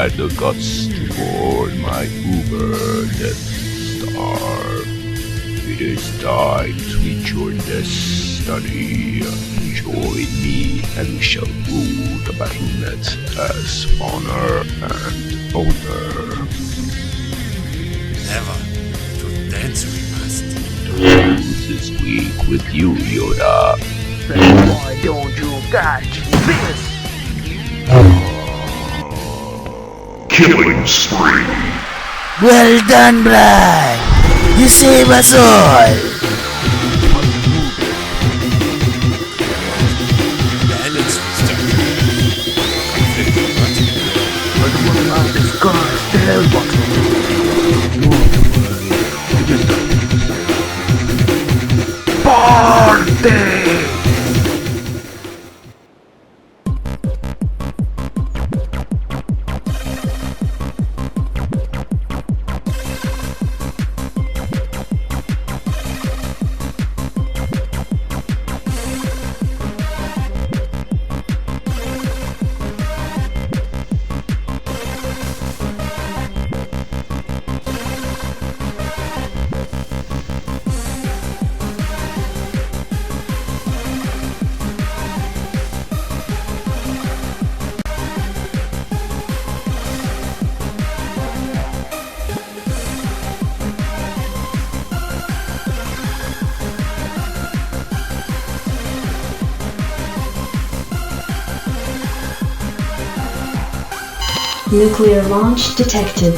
had the guts to board my Uber Death Star. It is time to meet your destiny. Join me and we shall rule the Battlenet as honor and owner. Never. To dance we must. The truth is weak with you, Yoda. Then why don't you catch this? Killing spree. Well done, Brian! You save us all! Balance stuff. But what about this guy's tail bottom? It is the party! Nuclear launch detected.